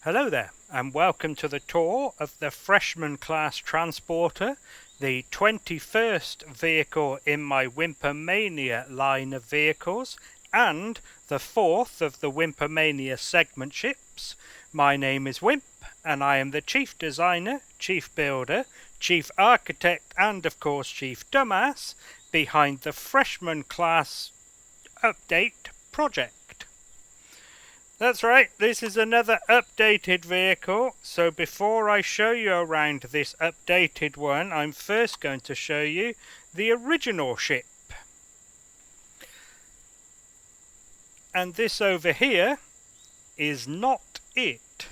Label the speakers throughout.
Speaker 1: Hello there, and welcome to the tour of the Freshman Class Transporter, the 21st vehicle in my Wimpomania line of vehicles, and the 4th of the Wimpomania segment ships. My name is Wimp, and I am the Chief Designer, Chief Builder, Chief Architect, and of course Chief Dumbass behind the Freshman Class Update project. That's right, this is another updated vehicle, so before I show you around this updated one, I'm first going to show you the original ship. And this over here is not it.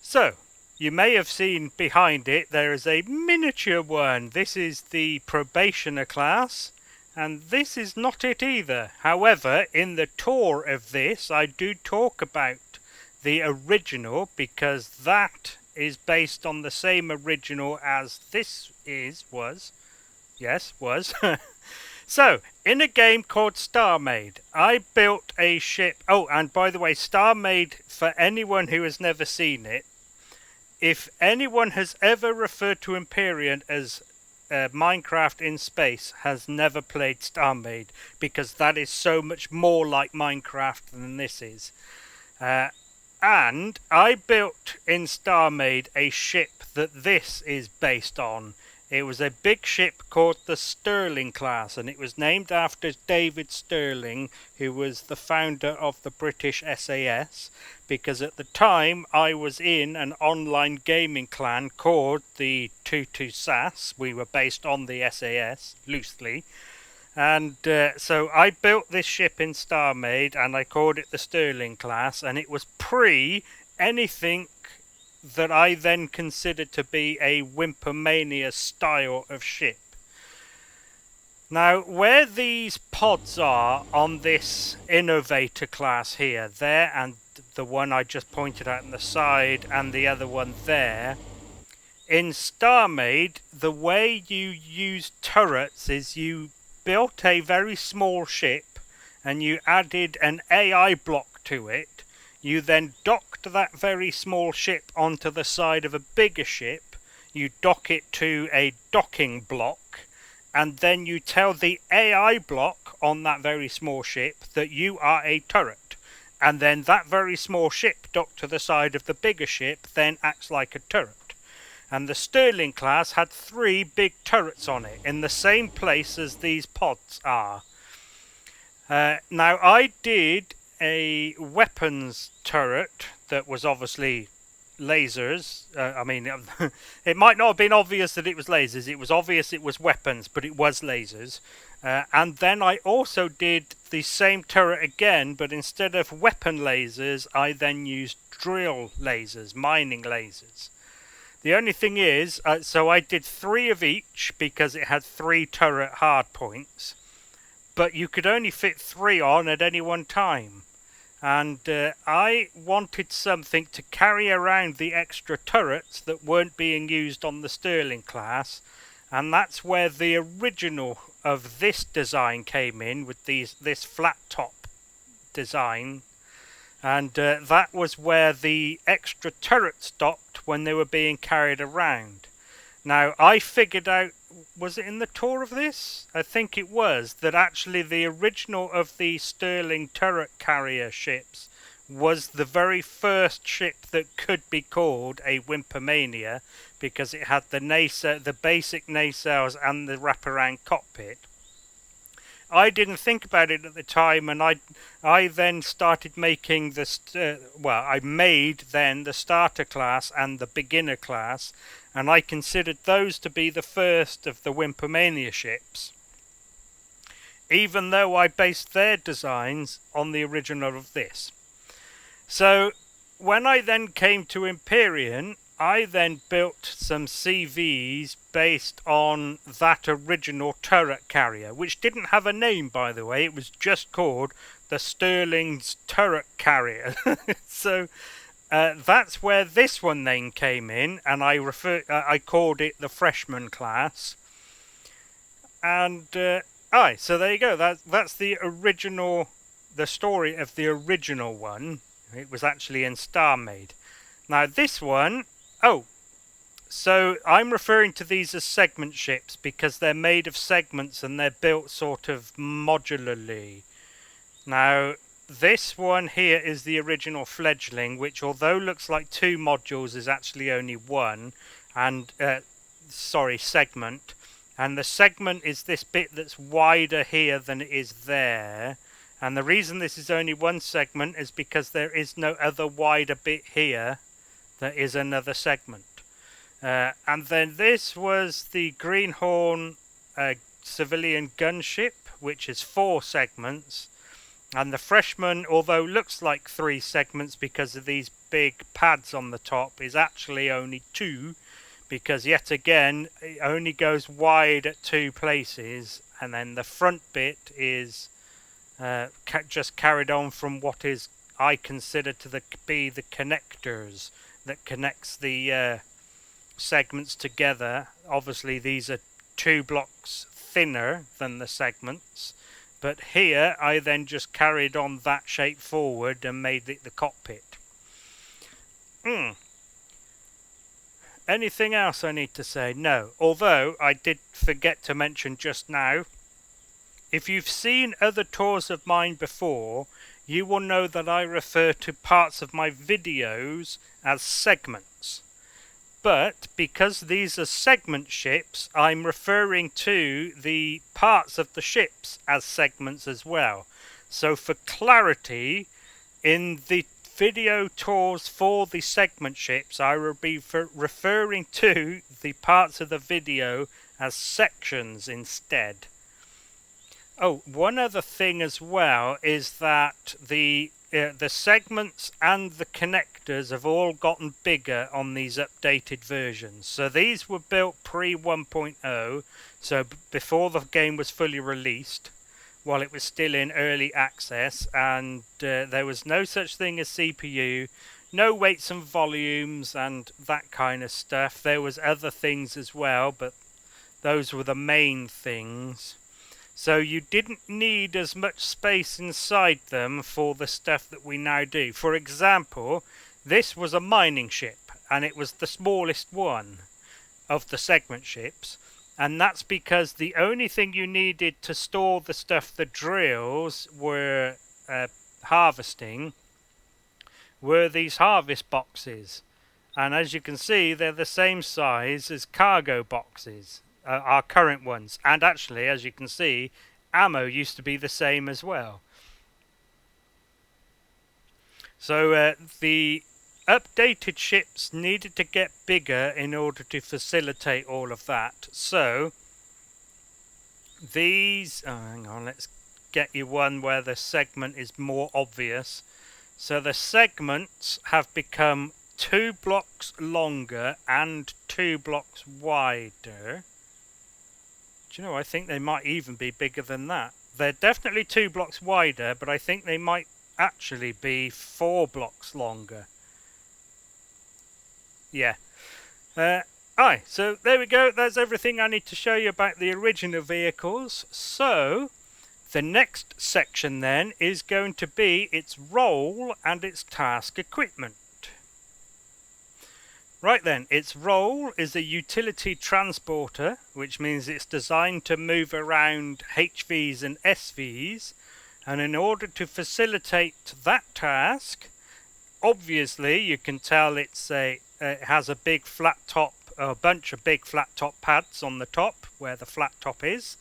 Speaker 1: So, you may have seen behind it there is a miniature one. This is the Probationer class. And this is not it either. However, in the tour of this, I do talk about the original because that is based on the same original as this was. So, in a game called StarMade, I built a ship. Oh, and by the way, StarMade, for anyone who has never seen it, if anyone has ever referred to Empyrion as Minecraft in space has never played StarMade, because that is so much more like Minecraft than this is. And I built in StarMade a ship that this is based on. It was a big ship called the Stirling class, and it was named after David Stirling, who was the founder of the British SAS, because at the time I was in an online gaming clan called the 22 SAS. We were based on the SAS, loosely. And so I built this ship in StarMade, and I called it the Stirling class, and it was pre anything that I then considered to be a Wimpomania style of ship. Now, where these pods are on this Innovator class here, there, and the one I just pointed out on the side, and the other one there, in StarMade, the way you use turrets is you built a very small ship, and you added an AI block to it. You then docked that very small ship onto the side of a bigger ship. You dock it to a docking block, and then you tell the AI block on that very small ship that you are a turret. And then that very small ship docked to the side of the bigger ship then acts like a turret. And the Stirling class had 3 big turrets on it in the same place as these pods are. Now I did a weapons turret that was obviously lasers. It might not have been obvious that it was lasers. It was obvious it was weapons, but it was lasers. And then I also did the same turret again, but instead of weapon lasers, I then used drill lasers, mining lasers. The only thing is, so I did 3 of each because it had 3 turret hardpoints, but you could only fit 3 on at any one time. And I wanted something to carry around the extra turrets that weren't being used on the Stirling class, and that's where the original of this design came in, with this flat top design. And that was where the extra turrets stopped when they were being carried around. Now, I figured out, was it in the tour of this? I think it was, that actually the original of the Stirling turret carrier ships was the very first ship that could be called a Wimpomania, because it had the basic nacelles and the wraparound cockpit. I didn't think about it at the time, and I then started making I made then the starter class and the beginner class, and I considered those to be the first of the Wimpomania ships, even though I based their designs on the original of this. So when I then came to Empyrion, I then built some CVs based on that original turret carrier, which didn't have a name, by the way. It was just called the Stirling's turret carrier. So that's where this one then came in, and I called it the Freshman class. And so there you go. That's the original, the story of the original one. It was actually in StarMade. Now this one, oh, so I'm referring to these as segment ships because they're made of segments and they're built sort of modularly. Now this one here is the original fledgling, which although looks like 2 modules is actually only 1, and segment. And the segment is this bit that's wider here than it is there. And the reason this is only 1 segment is because there is no other wider bit here that is another segment. And then this was the Greenhorn civilian gunship, which is 4 segments. And the Freshman, although looks like 3 segments because of these big pads on the top, is actually only 2. Because yet again, it only goes wide at 2 places, and then the front bit is just carried on from what is I consider to be the connectors that connects the segments together. Obviously, these are 2 blocks thinner than the segments, but here I then just carried on that shape forward and made it the cockpit. Anything else I need to say? No. Although I did forget to mention just now, if you've seen other tours of mine before, you will know that I refer to parts of my videos as segments. But because these are segment ships, I'm referring to the parts of the ships as segments as well. So for clarity, in the video tours for the segment ships, I will be referring to the parts of the video as sections instead. Oh, one other thing as well is that the segments and the connectors have all gotten bigger on these updated versions. So these were built pre 1.0, so before the game was fully released, while it was still in early access, and there was no such thing as CPU, no weights and volumes and that kind of stuff. There was other things as well, but those were the main things. So you didn't need as much space inside them for the stuff that we now do. For example, this was a mining ship, and it was the smallest one of the segment ships. And that's because the only thing you needed to store the stuff the drills were harvesting were these harvest boxes. And as you can see, they're the same size as cargo boxes, our current ones. And actually, as you can see, ammo used to be the same as well. So the updated ships needed to get bigger in order to facilitate all of that. So these, hang on, let's get you one where the segment is more obvious. So the segments have become 2 blocks longer and 2 blocks wider. Do you know, I think they might even be bigger than that. They're definitely 2 blocks wider, but I think they might actually be 4 blocks longer. Yeah. So there we go. That's everything I need to show you about the original vehicles. So the next section then is going to be its role and its task equipment. Right then, its role is a utility transporter, which means it's designed to move around HVs and SVs, and in order to facilitate that task, obviously you can tell it has a big flat top, a bunch of big flat top pads on the top where the flat top is,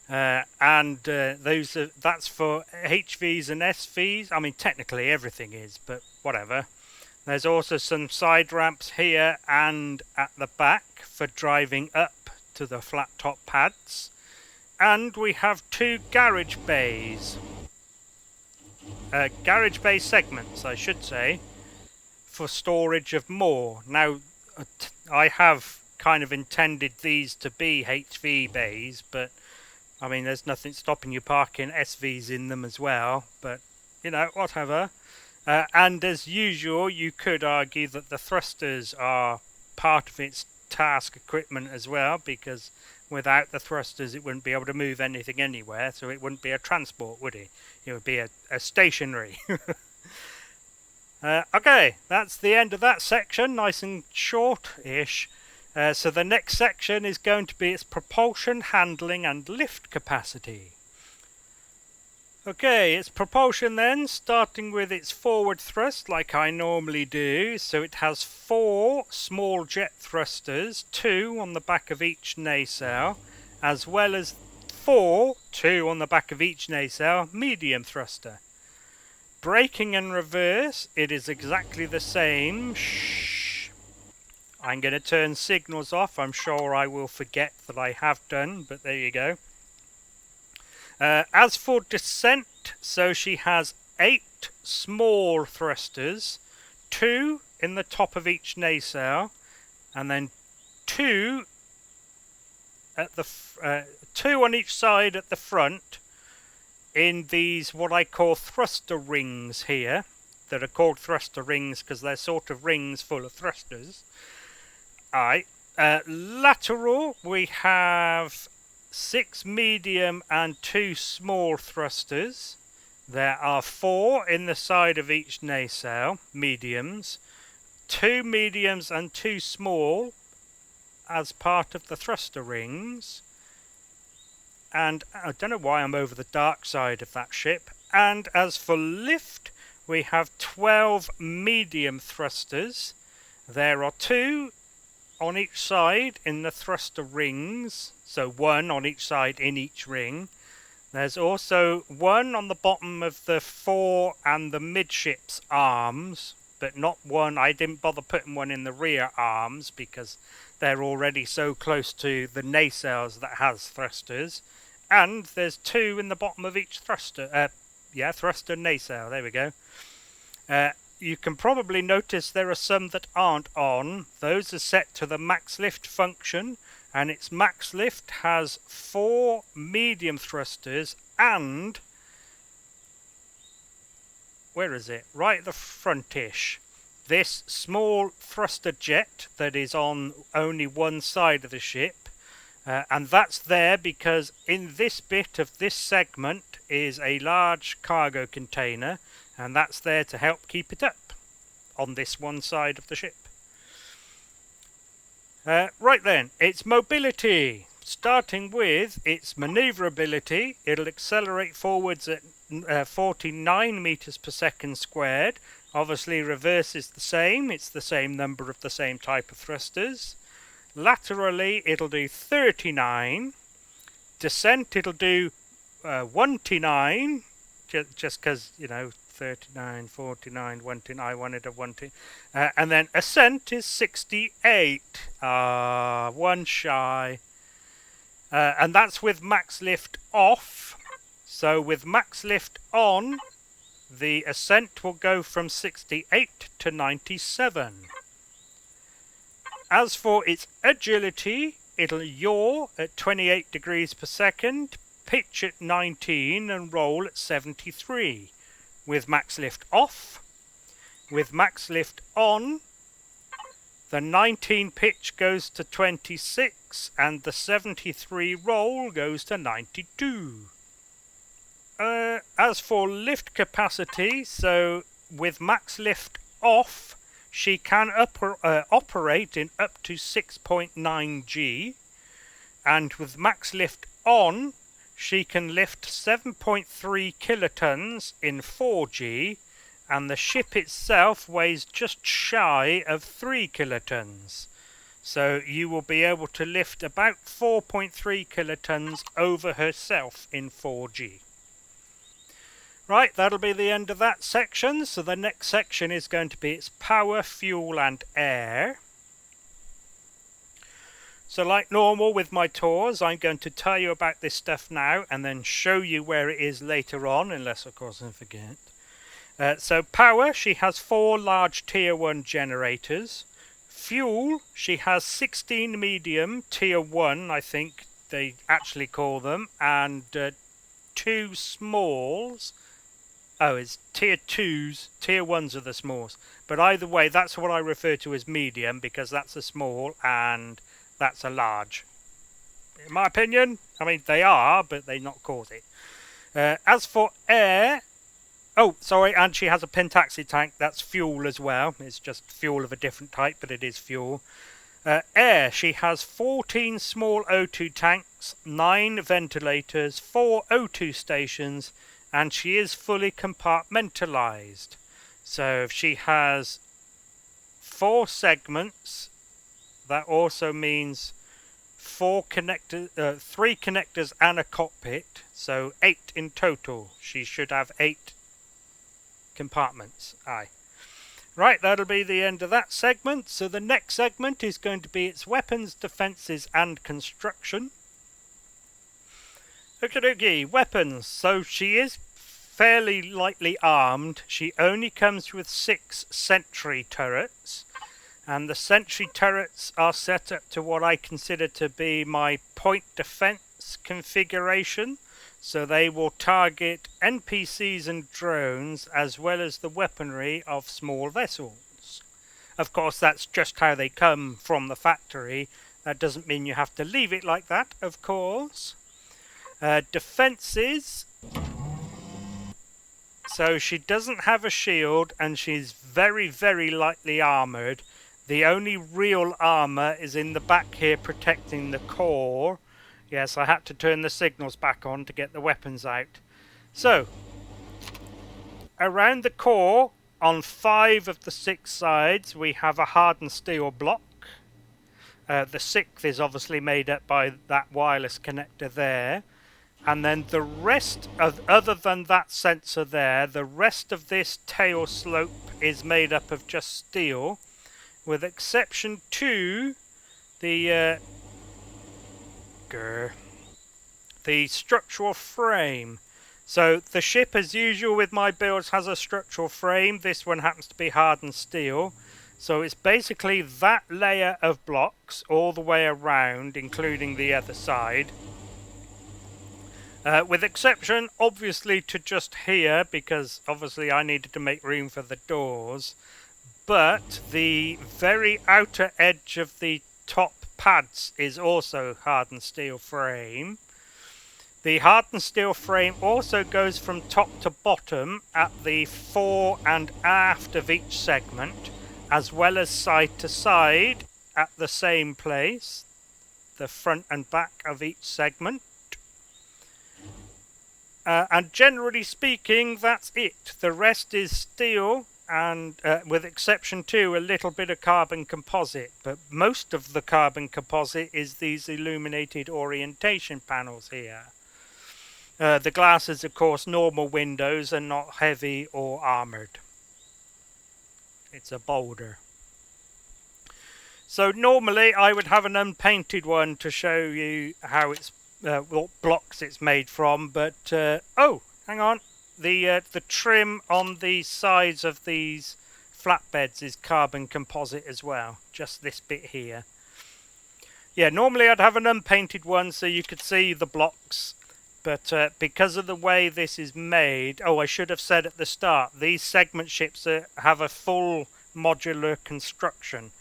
Speaker 1: and that's for HVs and SVs. I mean, technically everything is, but whatever. There's also some side ramps here and at the back for driving up to the flat top pads. And we have 2 garage bays. Garage bay segments, I should say, for storage of more. Now, I have kind of intended these to be HV bays, but I mean, there's nothing stopping you parking SVs in them as well, but you know, whatever. And as usual, you could argue that the thrusters are part of its task equipment as well, because without the thrusters it wouldn't be able to move anything anywhere, so it wouldn't be a transport, would it? It would be a stationary. Okay, that's the end of that section, nice and short-ish. So the next section is going to be its propulsion, handling and lift capacity. Okay, its propulsion then, starting with its forward thrust like I normally do. So it has 4 small jet thrusters, 2 on the back of each nacelle, as well as 2 on the back of each nacelle, medium thruster. Braking and reverse, it is exactly the same. Shh. I'm going to turn signals off. I'm sure I will forget that I have done, but there you go. As for descent, so she has 8 small thrusters, 2 in the top of each nacelle, and then 2 at the 2 on each side at the front, in these what I call thruster rings here, that are called thruster rings because they're sort of rings full of thrusters. Alright, lateral we have 6 medium and 2 small thrusters. There are 4 in the side of each nacelle, mediums, 2 mediums and 2 small as part of the thruster rings. And I don't know why I'm over the dark side of that ship. And as for lift, we have 12 medium thrusters. There are 2 on each side in the thruster rings, so 1 on each side in each ring. There's also 1 on the bottom of the fore and the midships arms, but not 1. I didn't bother putting 1 in the rear arms because they're already so close to the nacelles that has thrusters. And there's 2 in the bottom of each thruster. Thruster nacelle. There we go. You can probably notice there are some that aren't on. Those are set to the max lift function, and its max lift has 4 medium thrusters and, where is it? Right at the frontish. This small thruster jet that is on only one side of the ship. And that's there because in this bit of this segment is a large cargo container, and that's there to help keep it up on this one side of the ship. Right then, its mobility. Starting with its manoeuvrability, it'll accelerate forwards at 49 meters per second squared. Obviously reverse is the same, it's the same number of the same type of thrusters. Laterally, it'll do 39. Descent, it'll do 129. Just because, 39, 49, 129. I wanted a 129. And then ascent is 68. One shy. And that's with max lift off. So with max lift on, the ascent will go from 68 to 97. As for its agility, it'll yaw at 28 degrees per second, pitch at 19 and roll at 73. With max lift off. With max lift on, the 19 pitch goes to 26 and the 73 roll goes to 92. As for lift capacity, so with max lift off, she can operate in up to 6.9 G, and with max lift on, she can lift 7.3 kilotons in 4G, and the ship itself weighs just shy of 3 kilotons. So you will be able to lift about 4.3 kilotons over herself in 4G. Right, that'll be the end of that section. So the next section is going to be its power, fuel and air. So like normal with my tours, I'm going to tell you about this stuff now and then show you where it is later on, unless of course I forget. So power, she has 4 large tier 1 generators. Fuel, she has 16 medium tier 1, I think they actually call them, and 2 smalls. Oh, it's tier 2s, tier 1s are the smalls. But either way, that's what I refer to as medium, because that's a small and that's a large. In my opinion, I mean, they are, but they're not called it. As for air, Oh, sorry, and she has a pentaxi tank. That's fuel as well. It's just fuel of a different type, but it is fuel. Air, she has 14 small O2 tanks, 9 ventilators, 4 O2 stations, and she is fully compartmentalized. So if she has 4 segments, that also means 3 connectors and a cockpit, so 8 in total. She should have 8 compartments. Aye. Right, that'll be the end of that segment. So the next segment is going to be its weapons, defences and construction. Okie dokie, weapons. So she is fairly lightly armed. She only comes with 6 sentry turrets. And the sentry turrets are set up to what I consider to be my point defense configuration. So they will target NPCs and drones as well as the weaponry of small vessels. Of course, that's just how they come from the factory. That doesn't mean you have to leave it like that, of course. Defenses. So she doesn't have a shield and she's very, very lightly armoured. The only real armour is in the back here protecting the core. Yes, I had to turn the signals back on to get the weapons out. So, around the core, on 5 of the 6 sides, we have a hardened steel block. The 6th is obviously made up by that wireless connector there. And then the rest, other than that sensor there, the rest of this tail slope is made up of just steel, with exception to the structural frame. So the ship, as usual with my builds, has a structural frame. This one happens to be hardened steel. So it's basically that layer of blocks all the way around, including the other side. With exception, obviously, to just here, because obviously I needed to make room for the doors. But the very outer edge of the top pads is also hardened steel frame. The hardened steel frame also goes from top to bottom at the fore and aft of each segment, as well as side to side at the same place, the front and back of each segment. And generally speaking, that's it. The rest is steel, and with exception to a little bit of carbon composite, but most of the carbon composite is these illuminated orientation panels here. The glass is of course normal windows and not heavy or armoured. It's a boulder. So normally I would have an unpainted one to show you how it's what blocks it's made from, but oh, hang on. The trim on the sides of these flatbeds is carbon composite as well, just this bit here. Yeah, normally I'd have an unpainted one so you could see the blocks, but because of the way this is made, oh, I should have said at the start, these segment ships have a full modular construction.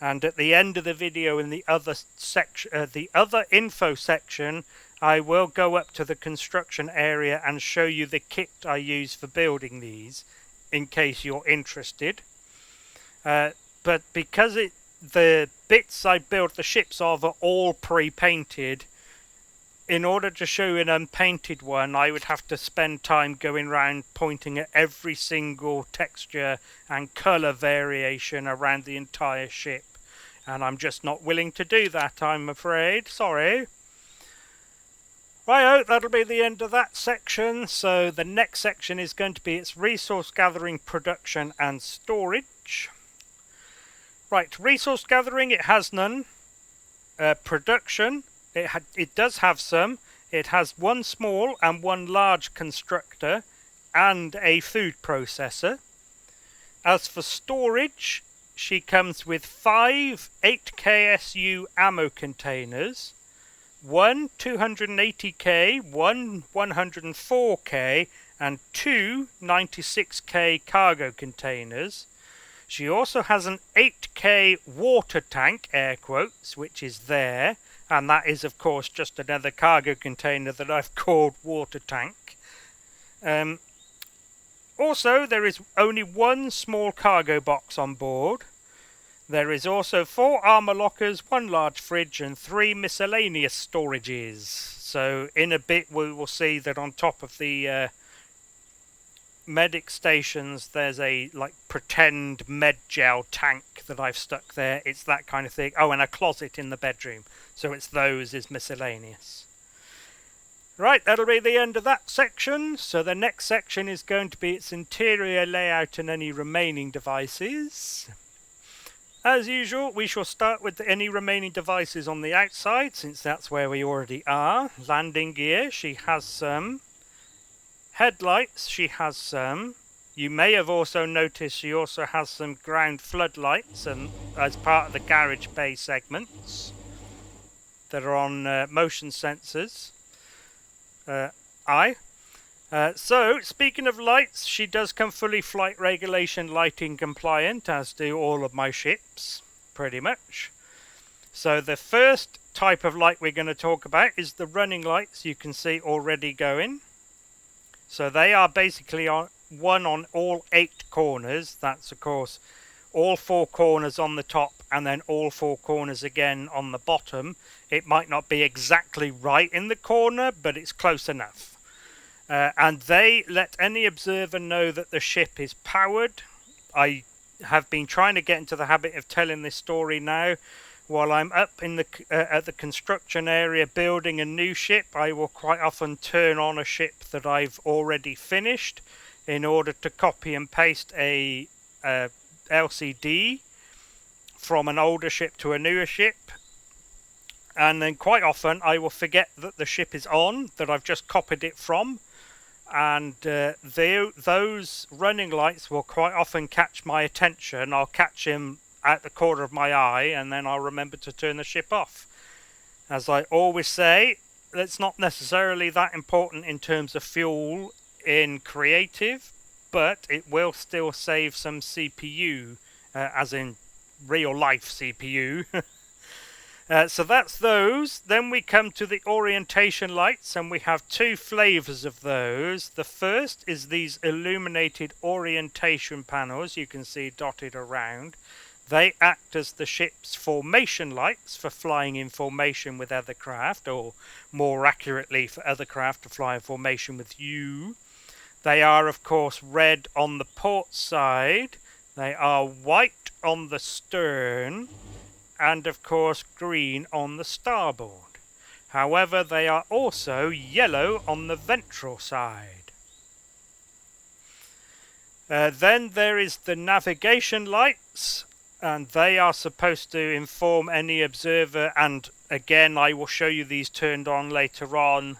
Speaker 1: And at the end of the video, in the other section, the other info section, I will go up to the construction area and show you the kit I use for building these, in case you're interested. But because the bits I build the ships of are all pre-painted, in order to show an unpainted one, I would have to spend time going around pointing at every single texture and colour variation around the entire ship. And I'm just not willing to do that, I'm afraid. Sorry. Righto, that'll be the end of that section. So the next section is going to be its resource gathering, production and storage. Right, resource gathering, it has none. Production, it does have some. It has 1 small and 1 large constructor and a food processor. As for storage, she comes with 5 8KSU ammo containers, 1 280K, 1 104K, and 2 96K cargo containers. She also has an 8K water tank, air quotes, which is there, and that is of course just another cargo container that I've called water tank. Also, there is only one small cargo box on board. There is also 4 armour lockers, 1 large fridge and 3 miscellaneous storages. So in a bit we will see that on top of the medic stations there's a like pretend med gel tank that I've stuck there. It's that kind of thing. Oh, and a closet in the bedroom. So it's those is miscellaneous. Right, that'll be the end of that section. So the next section is going to be its interior layout and any remaining devices. As usual, we shall start with any remaining devices on the outside, since that's where we already are. Landing gear, she has some. Headlights, she has some. You may have also noticed she also has some ground floodlights and as part of the garage bay segments that are on motion sensors. So, speaking of lights, she does come fully flight regulation lighting compliant, as do all of my ships, pretty much. So the first type of light we're going to talk about is the running lights you can see already going. So they are basically one on all 8 corners. That's, of course, all 4 corners on the top and then all 4 corners again on the bottom. It might not be exactly right in the corner, but it's close enough. And they let any observer know that the ship is powered. I have been trying to get into the habit of telling this story now. While I'm up in the at the construction area building a new ship, I will quite often turn on a ship that I've already finished in order to copy and paste a LCD from an older ship to a newer ship. And then quite often I will forget that the ship is on, that I've just copied it from. And those running lights will quite often catch my attention. I'll catch him at the corner of my eye and then I'll remember to turn the ship off. As I always say, it's not necessarily that important in terms of fuel in creative, but it will still save some CPU, as in real life CPU. So that's those. Then we come to the orientation lights, and we have 2 flavors of those. The first is these illuminated orientation panels you can see dotted around. They act as the ship's formation lights for flying in formation with other craft, or more accurately for other craft to fly in formation with you. They are, of course, red on the port side. They are white on the stern. And of course green on the starboard. However, they are also yellow on the ventral side. Then there is the navigation lights, and they are supposed to inform any observer, and again I will show you these turned on later on.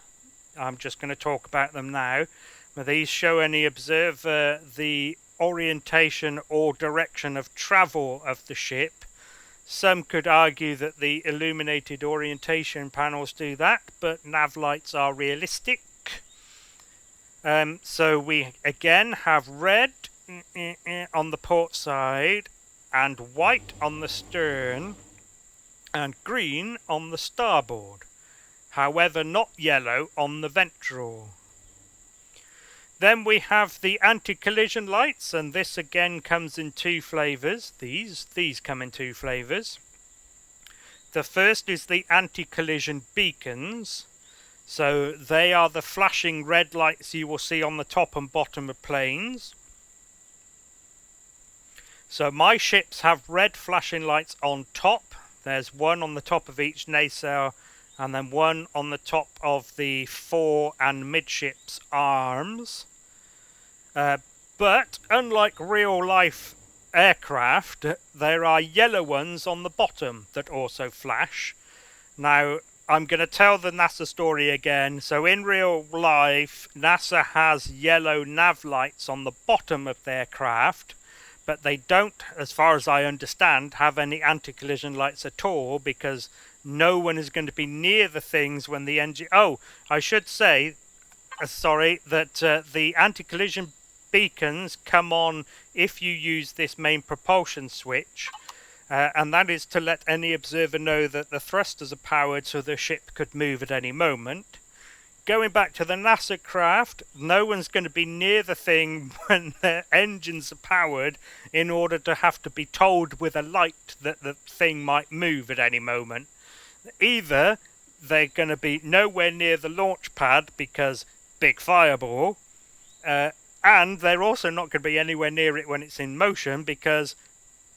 Speaker 1: I'm just going to talk about them now. But these show any observer the orientation or direction of travel of the ship. Some could argue that the illuminated orientation panels do that, but nav lights are realistic. So we again have red on the port side, and white on the stern, and green on the starboard. However, not yellow on the ventral. Then we have the anti-collision lights, and this again comes in 2 flavours. These come in 2 flavours. The first is the anti-collision beacons. So they are the flashing red lights you will see on the top and bottom of planes. So my ships have red flashing lights on top. There's one on the top of each nacelle, and then one on the top of the fore and midships arms. But unlike real life aircraft, there are yellow ones on the bottom that also flash. Now, I'm going to tell the NASA story again. So in real life, NASA has yellow nav lights on the bottom of their craft, but they don't, as far as I understand, have any anti-collision lights at all, because no one is going to be near the things when the engine... Oh, I should say, that the anti-collision beacons come on if you use this main propulsion switch, and that is to let any observer know that the thrusters are powered so the ship could move at any moment. going back to the NASA craft, no one's going to be near the thing when their engines are powered in order to have to be told with a light that the thing might move at any moment. Either they're going to be nowhere near the launch pad because big fireball, and they're also not going to be anywhere near it when it's in motion because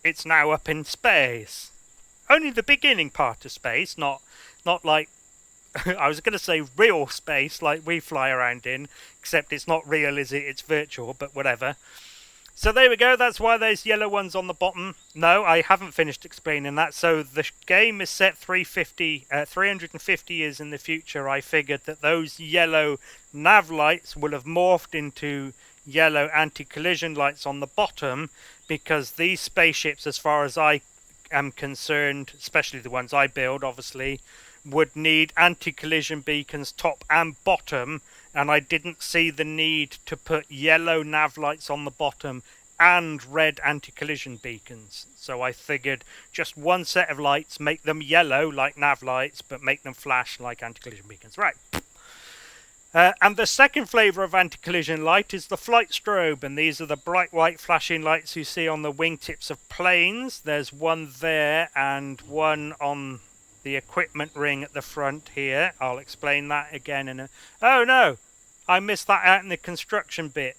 Speaker 1: it's now up in space. Only the beginning part of space, not like I was going to say real space like we fly around in, except it's not real, is it? It's virtual, but whatever. So there we go, that's why there's yellow ones on the bottom. No, I haven't finished explaining that. So the game is set 350 years in the future. I figured that those yellow nav lights will have morphed into yellow anti-collision lights on the bottom, because these spaceships, as far as I am concerned, especially the ones I build, obviously, would need anti-collision beacons top and bottom, and I didn't see the need to put yellow nav lights on the bottom and red anti-collision beacons. So I figured just one set of lights, make them yellow like nav lights, but make them flash like anti-collision beacons. Right. And the second flavour of anti-collision light is the flight strobe, and these are the bright white flashing lights you see on the wingtips of planes. There's one there and one on the equipment ring at the front here. I'll explain that again in a... Oh no! I missed that out in the construction bit.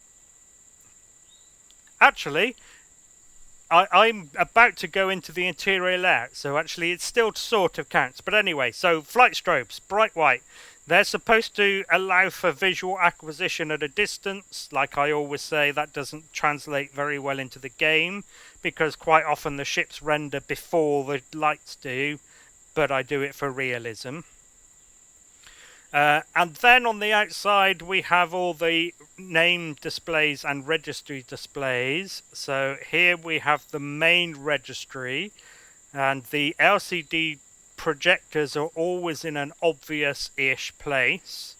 Speaker 1: Actually, I'm about to go into the interior layout, so actually it still sort of counts. But anyway, so flight strobes, bright white. They're supposed to allow for visual acquisition at a distance. Like I always say, that doesn't translate very well into the game, because quite often the ships render before the lights do, but I do it for realism. And then on the outside we have all the name displays and registry displays. So here we have the main registry, and the LCD projectors are always in an obvious-ish place.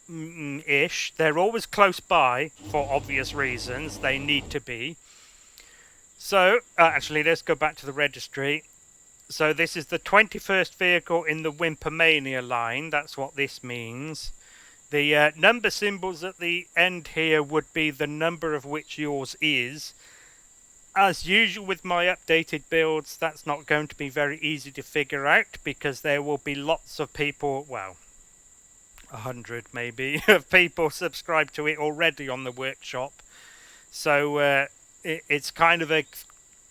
Speaker 1: They're always close by for obvious reasons. They need to be. So, actually, let's go back to the registry. So this is the 21st vehicle in the Wimpomania line. That's what this means. The number symbols at the end here would be the number of which yours is. As usual with my updated builds, that's not going to be very easy to figure out, because there will be lots of people, well, 100 maybe, of people subscribed to it already on the workshop. So it's kind of a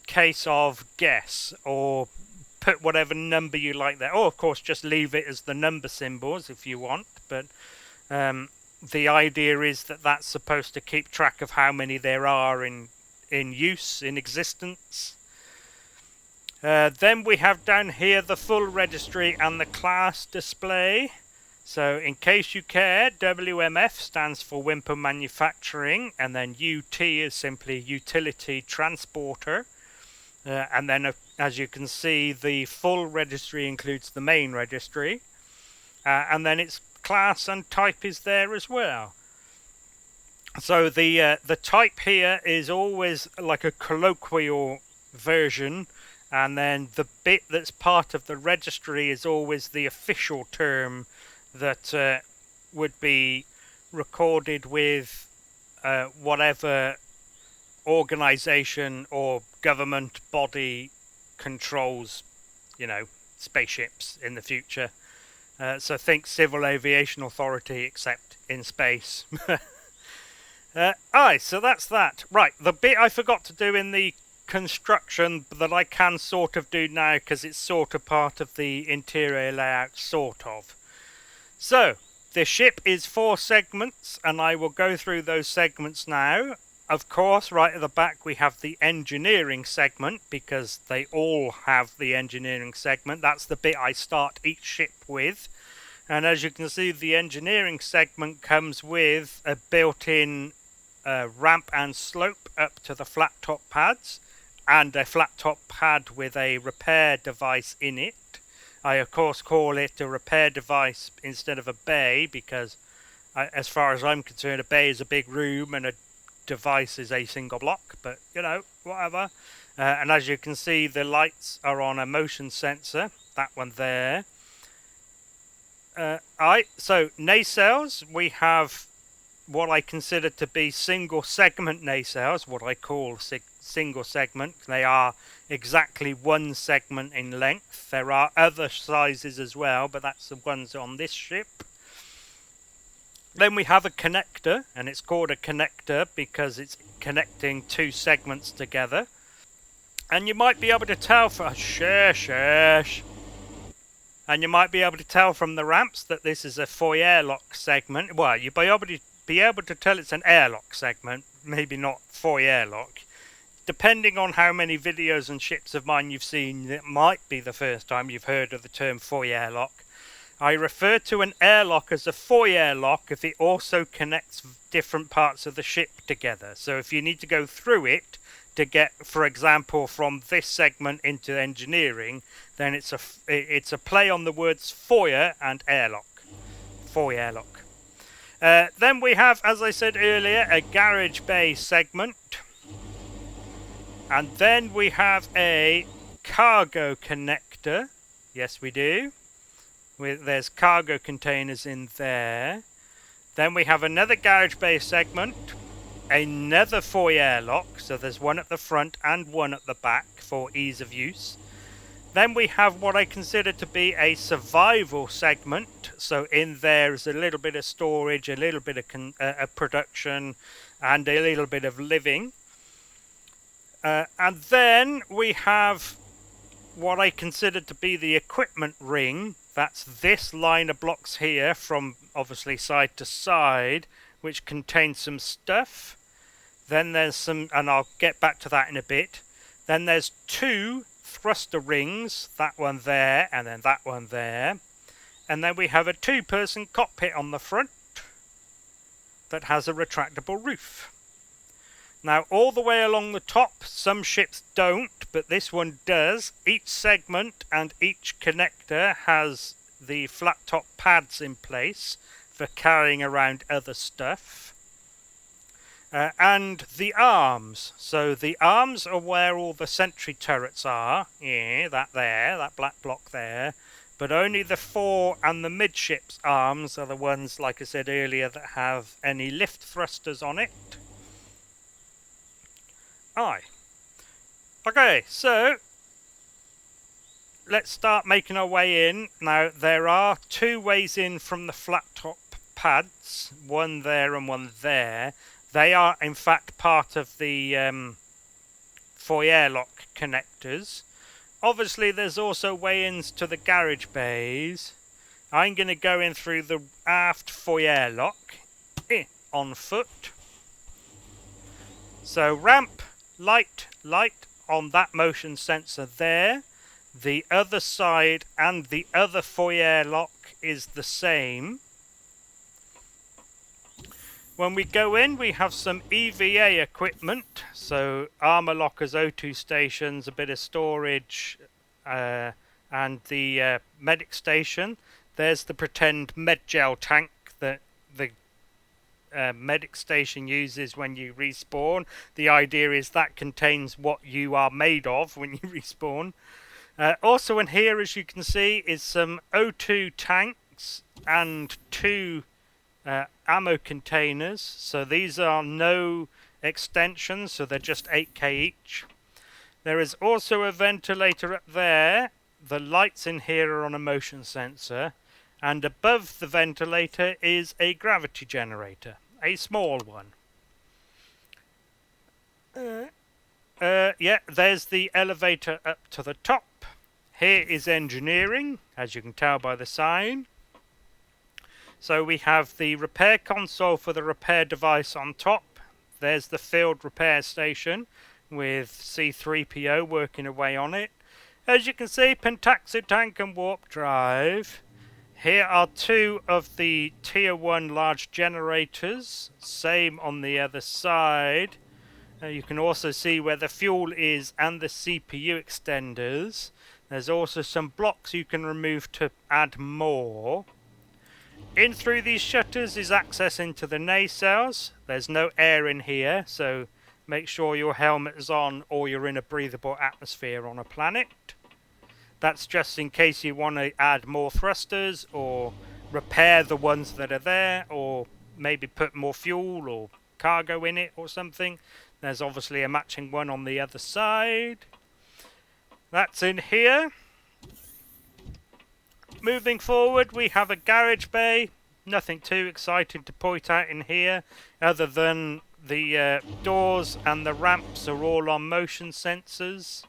Speaker 1: case of guess, or put whatever number you like there. Or, of course, just leave it as the number symbols if you want. But the idea is that that's supposed to keep track of how many there are in use, in existence. Then we have down here the full registry and the class display. So, in case you care, WMF stands for Wimpom Manufacturing, and then UT is simply Utility Transporter. And then, as you can see, the full registry includes the main registry. And then its class and type is there as well. So the type here is always like a colloquial version, and then the bit that's part of the registry is always the official term that would be recorded with whatever organization or government body controls, you know, spaceships in the future. So think Civil Aviation Authority, except in space. Aye, so that's that. Right, the bit I forgot to do in the construction that I can sort of do now, because it's sort of part of the interior layout, sort of. So, the ship is 4 segments, and I will go through those segments now. Of course, right at the back we have the engineering segment, because they all have the engineering segment. That's the bit I start each ship with. And as you can see, the engineering segment comes with a built-in ramp and slope up to the flat top pads, and a flat top pad with a repair device in it. I of course call it a repair device instead of a bay, because as far as I'm concerned, a bay is a big room and a device is a single block, but you know, whatever. And as you can see, the lights are on a motion sensor, that one there. So nacelles, we have what I consider to be single segment nacelles, what I call single segment. They are exactly one segment in length. There are other sizes as well, but that's the ones on this ship. Then we have a connector, and it's called a connector because it's connecting two segments together. And you might be able to tell from and you might be able to tell from the ramps that this is a foyer lock segment. Well, you'll be able to tell it's an airlock segment, maybe not foyer lock. Depending on how many videos and ships of mine you've seen, it might be the first time you've heard of the term foyer lock. I refer to an airlock as a foyer lock if it also connects different parts of the ship together. So if you need to go through it to get, for example, from this segment into engineering, then it's a play on the words foyer and airlock. Foyer lock. Then we have, as I said earlier, a garage bay segment. And then we have a cargo connector. Yes, we do. There's cargo containers in there. Then we have another garage bay segment, another foyer lock, so there's one at the front and one at the back for ease of use. Then we have what I consider to be a survival segment, so in there is a little bit of storage, a little bit of production, and a little bit of living. And then we have what I consider to be the equipment ring. That's this line of blocks here from obviously side to side, which contains some stuff. Then there's some, and I'll get back to that in a bit. Then there's two thruster rings, that one there and then that one there. And then we have a two-person cockpit on the front that has a retractable roof. Now, all the way along the top, some ships don't, but this one does. Each segment and each connector has the flat top pads in place for carrying around other stuff. And the arms. So the arms are where all the sentry turrets are. Yeah, that black block there. But only the fore and the midships arms are the ones, like I said earlier, that have any lift thrusters on it. Okay, so let's start making our way in. Now, there are two ways in from the flat top pads, one there and one there. They are, in fact, part of the foyer lock connectors. Obviously, there's also way-ins to the garage bays. I'm going to go in through the aft foyer lock on foot. So, ramp, light on that motion sensor there. The other side and the other foyer lock is the same. When we go in, we have some EVA equipment, so armor lockers, O2 stations, a bit of storage, and the medic station. There's the pretend medgel tank that the medic station uses when you respawn. The idea is that contains what you are made of when you respawn. Also in here, as you can see, is some O2 tanks and two ammo containers. So these are no extensions, so they're just 8k each. There is also a ventilator up there. The lights in here are on a motion sensor. And above the ventilator is a gravity generator, a small one. Yeah, there's the elevator up to the top. Here is engineering, as you can tell by the sign. So we have the repair console for the repair device on top. There's the field repair station with C3PO working away on it. As you can see, pentaxid tank and warp drive. Here are two of the tier 1 large generators. Same on the other side. You can also see where the fuel is and the CPU extenders. There's also some blocks you can remove to add more. In through these shutters is access into the nacelles. There's no air in here, so make sure your helmet is on or you're in a breathable atmosphere on a planet. That's just in case you want to add more thrusters or repair the ones that are there, or maybe put more fuel or cargo in it or something. There's obviously a matching one on the other side. That's in here. Moving forward, we have a garage bay. Nothing too exciting to point out in here, other than the doors and the ramps are all on motion sensors.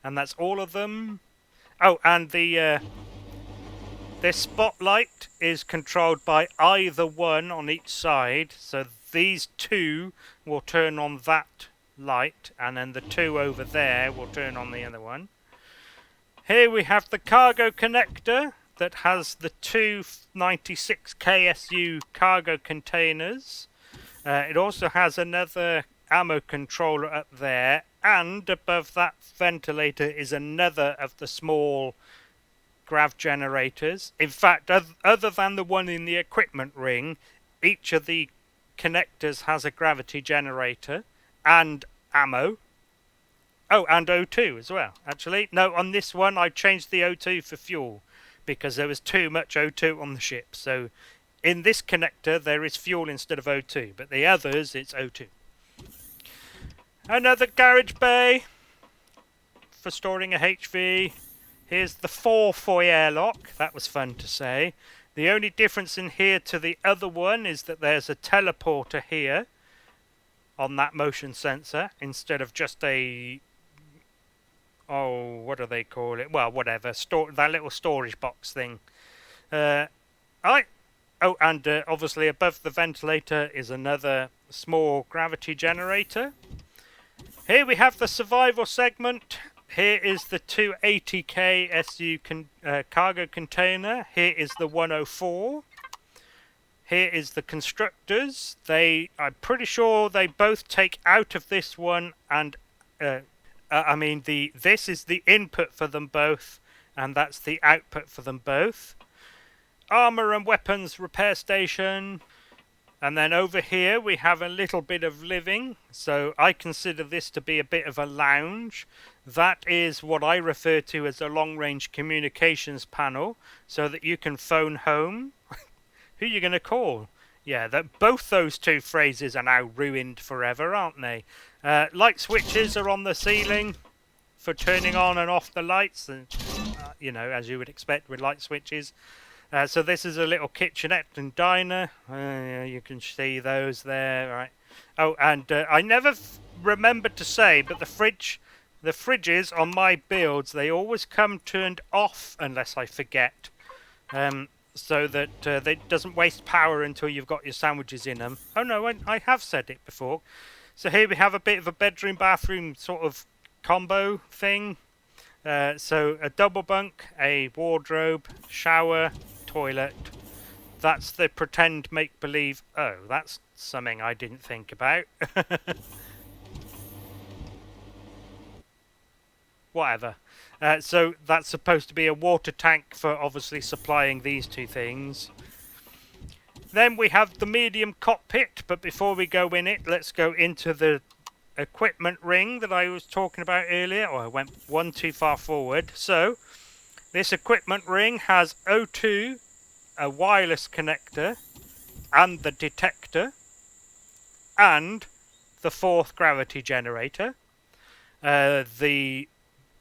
Speaker 1: And that's all of them. Oh, and the this spotlight is controlled by either one on each side, so these two will turn on that light, and then the two over there will turn on the other one. Here we have the cargo connector that has the two 96 KSU cargo containers. It also has another ammo controller up there, and above that ventilator is another of the small grav generators. In fact, other than the one in the equipment ring, each of the connectors has a gravity generator and ammo. Oh, and O2 as well, actually. No, on this one I changed the O2 for fuel because there was too much O2 on the ship. So in this connector there is fuel instead of O2, but the others it's O2. Another garage bay for storing a HV. Here's the 4-foyer lock. That was fun to say. The only difference in here to the other one is that there's a teleporter here on that motion sensor instead of just a... oh, what do they call it? Well, whatever. That little storage box thing. Oh, and obviously above the ventilator is another small gravity generator. Here we have the survival segment. Here is the 280k SU cargo container. Here is the 104. Here is the constructors. I'm pretty sure they both take out of this one, and this is the input for them both, and that's the output for them both. Armor and weapons repair station. And then over here we have a little bit of living, so I consider this to be a bit of a lounge. That is what I refer to as a long-range communications panel, so that you can phone home. Who are you going to call? Yeah, both those two phrases are now ruined forever, aren't they? Light switches are on the ceiling for turning on and off the lights, and you know, as you would expect with light switches. So this is a little kitchenette and diner. You can see those there, right? Oh, and I never remembered to say, but the fridges on my builds, they always come turned off unless I forget, so that it doesn't waste power until you've got your sandwiches in them. Oh no, I have said it before. So here we have a bit of a bedroom bathroom sort of combo thing. So a double bunk, a wardrobe, shower, toilet. That's the pretend make-believe. Oh, that's something I didn't think about. Whatever. So that's supposed to be a water tank for obviously supplying these two things. Then we have the medium cockpit, but before we go in it, let's go into the equipment ring that I was talking about earlier. Oh, I went one too far forward. So this equipment ring has O2, a wireless connector, and the detector, and the fourth gravity generator. The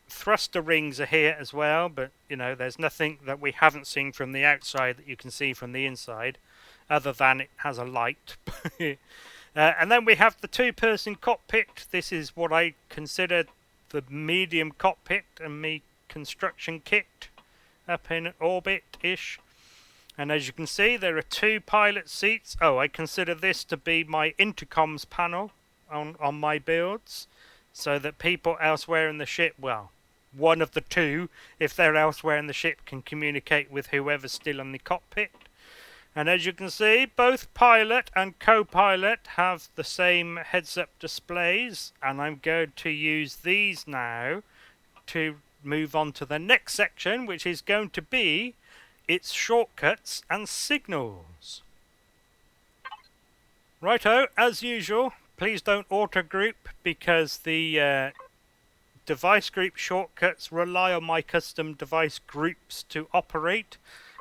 Speaker 1: thruster rings are here as well, but you know, there's nothing that we haven't seen from the outside that you can see from the inside, other than it has a light. And then we have the two-person cockpit. This is what I consider the medium cockpit and me construction kit up in orbit-ish. And as you can see, there are two pilot seats. Oh, I consider this to be my intercoms panel on my builds, so that people elsewhere in the ship, well, one of the two, if they're elsewhere in the ship, can communicate with whoever's still in the cockpit. And as you can see, both pilot and co-pilot have the same heads-up displays, and I'm going to use these now to move on to the next section, which is going to be its shortcuts and signals. Righto, as usual, please don't auto-group, because the device group shortcuts rely on my custom device groups to operate.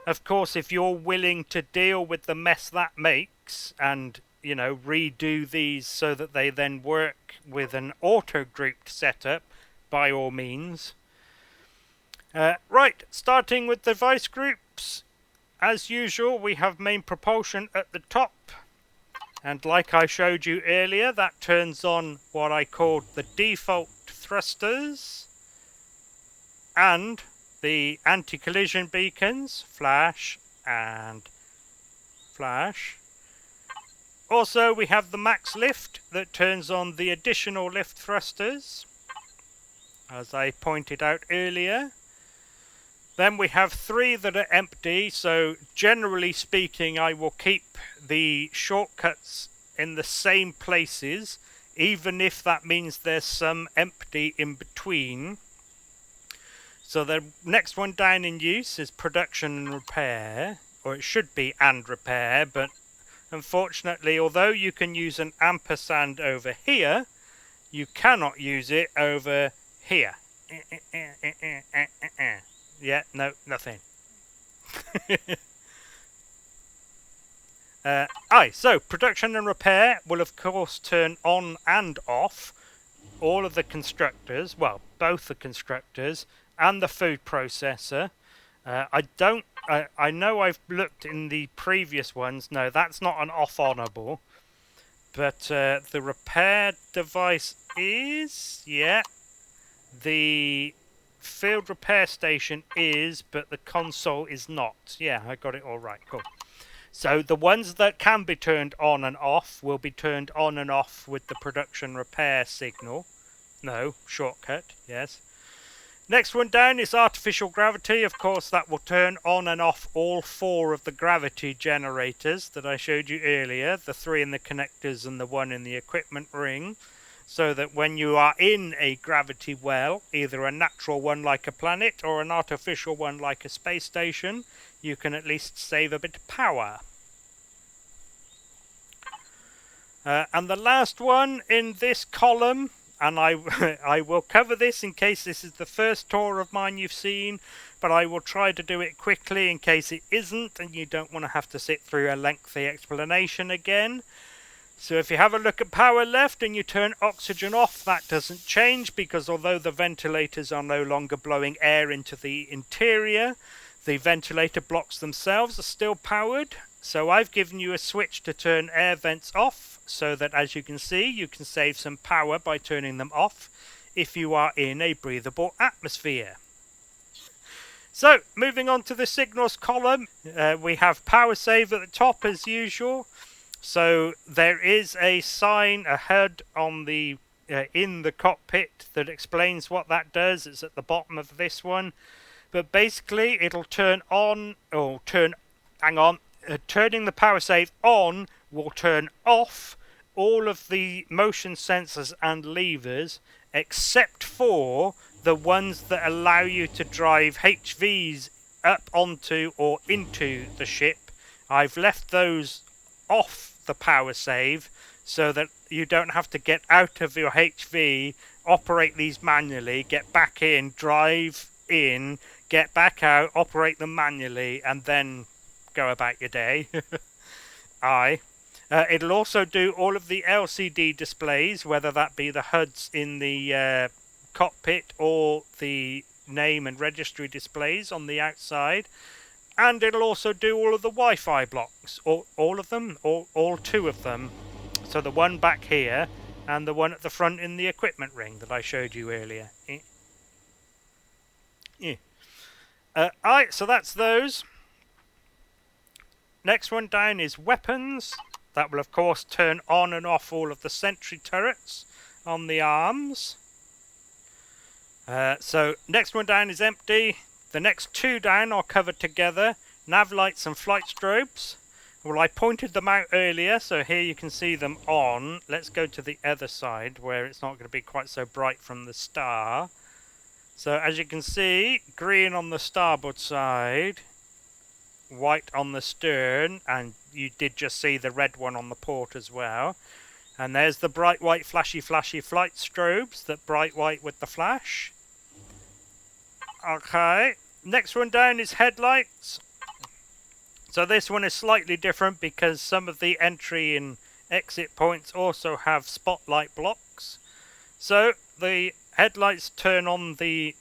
Speaker 1: Of course, if you're willing to deal with the mess that makes and, you know, redo these so that they then work with an auto-grouped setup, by all means. Right, starting with device groups. As usual, we have main propulsion at the top. And like I showed you earlier, that turns on what I called the default thrusters and the anti-collision beacons, flash and flash. Also, we have the max lift that turns on the additional lift thrusters, as I pointed out earlier. Then we have 3 that are empty, so generally speaking I will keep the shortcuts in the same places, even if that means there's some empty in between. So the next one down in use is production and repair, or it should be and repair, but unfortunately, although you can use an ampersand over here, you cannot use it over here. Yeah, no, nothing. So production and repair will of course turn on and off all of the constructors, well, both the constructors and the food processor. I know I've looked in the previous ones. No, that's not an off-onable. But the repair device is, yeah. The field repair station is, but the console is not. Yeah, I got it all right. Cool. So the ones that can be turned on and off will be turned on and off with the production repair signal. No, shortcut, yes. Next one down is artificial gravity. Of course, that will turn on and off all 4 of the gravity generators that I showed you earlier. The 3 in the connectors and the 1 in the equipment ring. So that when you are in a gravity well, either a natural one like a planet or an artificial one like a space station, you can at least save a bit of power. And the last one in this column, and I will cover this in case this is the first tour of mine you've seen, but I will try to do it quickly in case it isn't and you don't want to have to sit through a lengthy explanation again. So if you have a look at power left and you turn oxygen off, that doesn't change, because although the ventilators are no longer blowing air into the interior, the ventilator blocks themselves are still powered. So I've given you a switch to turn air vents off, so that, as you can see, you can save some power by turning them off if you are in a breathable atmosphere. So moving on to the signals column, we have power save at the top as usual. So there is a sign, a HUD on the in the cockpit that explains what that does. It's at the bottom of this one. But basically it'll turn on, or turning the power save on will turn off all of the motion sensors and levers, except for the ones that allow you to drive HVs up onto or into the ship. I've left those off the power save so that you don't have to get out of your HV, operate these manually, get back in, drive in, get back out, operate them manually, and then go about your day. It'll also do all of the LCD displays, whether that be the HUDs in the cockpit or the name and registry displays on the outside. And it'll also do all of the Wi-Fi blocks, all of them, all 2 of them. So the one back here and the one at the front in the equipment ring that I showed you earlier. Alright, so that's those. Next one down is weapons. That will of course turn on and off all of the sentry turrets on the arms. So next one down is empty. The next 2 down are covered together, nav lights and flight strobes. Well, I pointed them out earlier, so here you can see them on. Let's go to the other side where it's not going to be quite so bright from the star. So as you can see, green on the starboard side, white on the stern, and you did just see the red one on the port as well. And there's the bright white flashy flight strobes, that bright white with the flash. Okay, next one down is headlights. So this one is slightly different because some of the entry and exit points also have spotlight blocks. So the headlights turn on the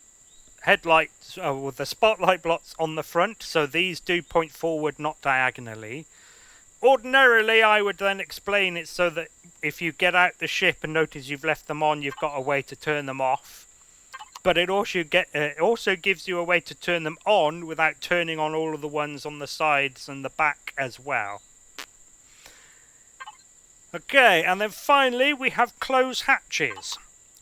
Speaker 1: headlights with the spotlight blocks on the front, so these do point forward, not diagonally. Ordinarily, I would then explain it so that if you get out the ship and notice you've left them on, you've got a way to turn them off. But it also gives you a way to turn them on without turning on all of the ones on the sides and the back as well. Okay, and then finally we have closed hatches.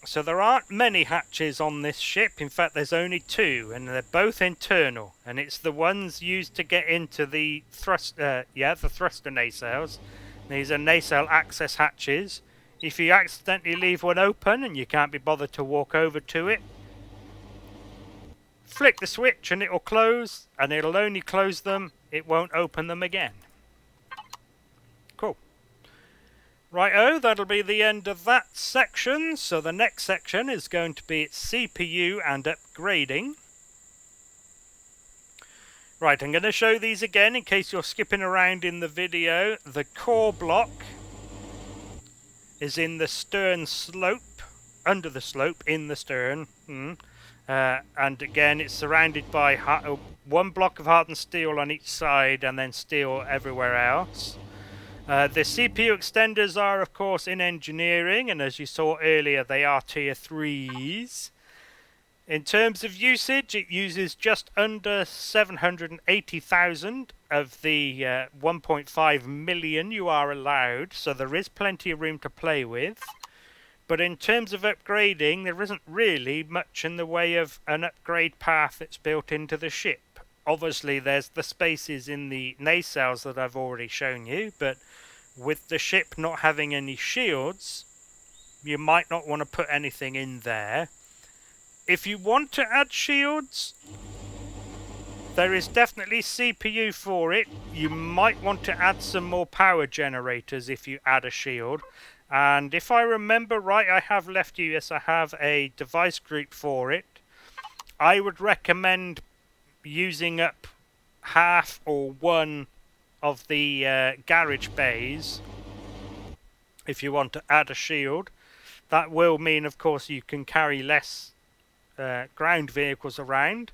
Speaker 1: So there aren't many hatches on this ship. In fact, there's only 2, and they're both internal. And it's the ones used to get into the thruster nacelles. These are nacelle access hatches. If you accidentally leave one open and you can't be bothered to walk over to it, flick the switch and it'll close, and it'll only close them, it won't open them again. Cool. Righto, that'll be the end of that section. So the next section is going to be its CPU and upgrading. Right, I'm going to show these again in case you're skipping around in the video. The core block is in the stern slope, under the slope, in the stern. And again, it's surrounded by one block of hardened steel on each side and then steel everywhere else. The CPU extenders are, of course, in engineering, and as you saw earlier, they are tier 3s. In terms of usage, it uses just under 780,000 of the 1.5 million you are allowed, so there is plenty of room to play with. But in terms of upgrading, there isn't really much in the way of an upgrade path that's built into the ship. Obviously, there's the spaces in the nacelles that I've already shown you, but with the ship not having any shields, you might not want to put anything in there. If you want to add shields, there is definitely CPU for it. You might want to add some more power generators if you add a shield. And if I remember right, I have left you, yes, I have a device group for it. I would recommend using up half or one of the garage bays if you want to add a shield. That will mean, of course, you can carry less ground vehicles around.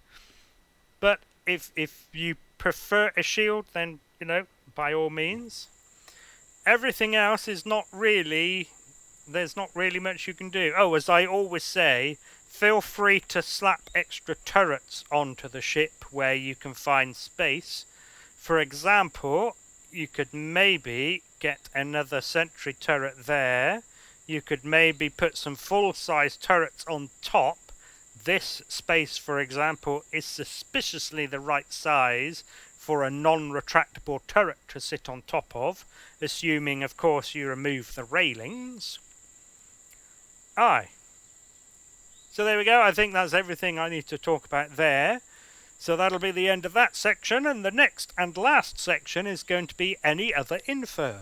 Speaker 1: But if you prefer a shield, then, you know, by all means. Everything else is not really, there's not really much you can do. Oh, as I always say, feel free to slap extra turrets onto the ship where you can find space. For example, you could maybe get another sentry turret there. You could maybe put some full-size turrets on top. This space, for example, is suspiciously the right size for a non-retractable turret to sit on top of, assuming, of course, you remove the railings. Aye. So there we go. I think that's everything I need to talk about there. So that'll be the end of that section, and the next and last section is going to be any other info.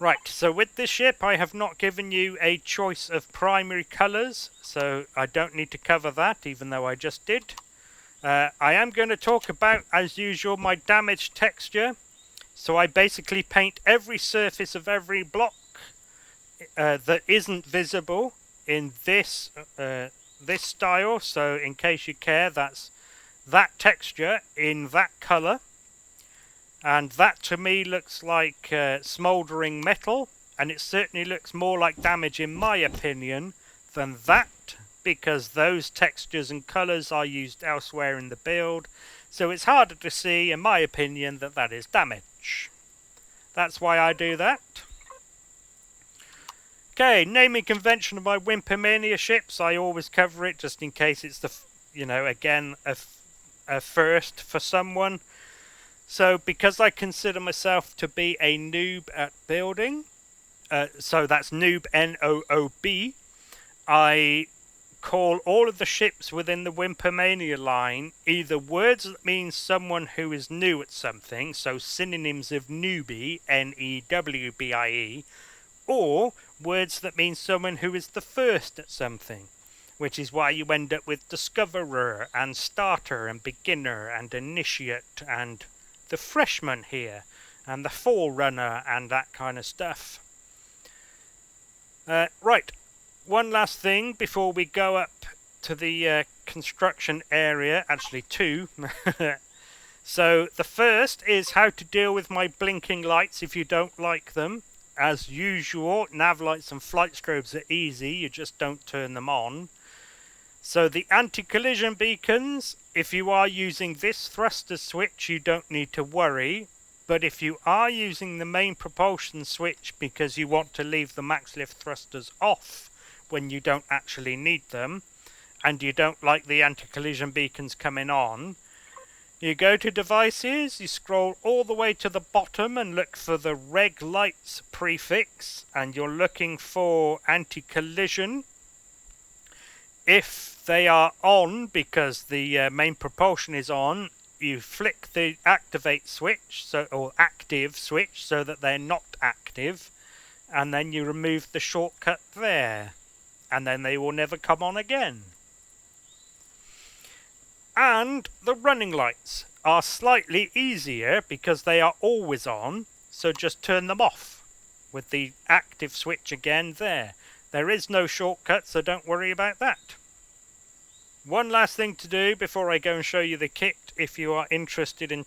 Speaker 1: Right, so with this ship I have not given you a choice of primary colours, so I don't need to cover that, even though I just did. I am going to talk about, as usual, my damage texture. So I basically paint every surface of every block that isn't visible in this this style. So in case you care, that's that texture in that colour. And that to me looks like smouldering metal, and it certainly looks more like damage in my opinion than that, because those textures and colours are used elsewhere in the build, so it's harder to see, in my opinion, that that is damage. That's why I do that. Okay, naming convention of my Wimpomania ships. I always cover it just in case it's the, you know, again, a first for someone. So because I consider myself to be a noob at building, so that's noob, N-O-O-B, I call all of the ships within the Wimpomania line either words that mean someone who is new at something, so synonyms of newbie, N-E-W-B-I-E, or words that mean someone who is the first at something, which is why you end up with discoverer and starter and beginner and initiate and the freshman here and the forerunner and that kind of stuff. Right. One last thing before we go up to the construction area, actually two. So the first is how to deal with my blinking lights if you don't like them. As usual, nav lights and flight strobes are easy, you just don't turn them on. So the anti-collision beacons, if you are using this thruster switch, you don't need to worry. But if you are using the main propulsion switch because you want to leave the max lift thrusters off when you don't actually need them, and you don't like the anti-collision beacons coming on, you go to devices, you scroll all the way to the bottom and look for the reg lights prefix, and you're looking for anti-collision. If they are on because the main propulsion is on, you flick the activate switch, or active switch, so that they're not active, and then you remove the shortcut there. And then they will never come on again. And the running lights are slightly easier because they are always on, so just turn them off with the active switch again there. There is no shortcut, so don't worry about that. One last thing to do before I go and show you the kit if you are interested in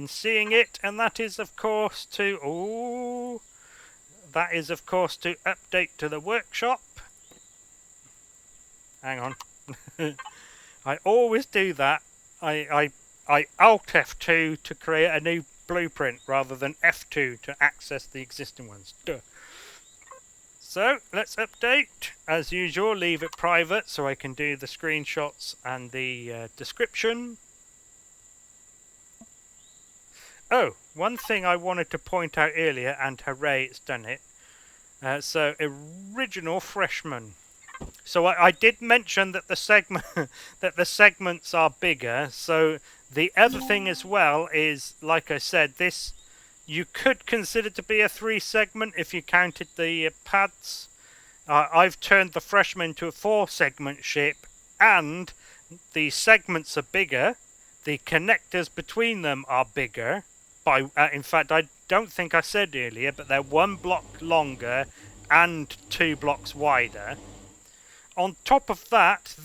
Speaker 1: seeing it, and that is of course to update to the workshop. Hang on. I always do that. I Alt F2 to create a new blueprint rather than F2 to access the existing ones. Duh. So let's update. As usual, leave it private so I can do the screenshots and the description. Oh, one thing I wanted to point out earlier, and hooray, it's done it. So original freshman. So I did mention that the segments are bigger. So the other thing as well is, like I said, this you could consider to be a 3-segment if you counted the pads. I've turned the freshman into a 4-segment ship, and the segments are bigger. The connectors between them are bigger. In fact, I don't think I said earlier, but they're 1 block longer and 2 blocks wider. On top of that,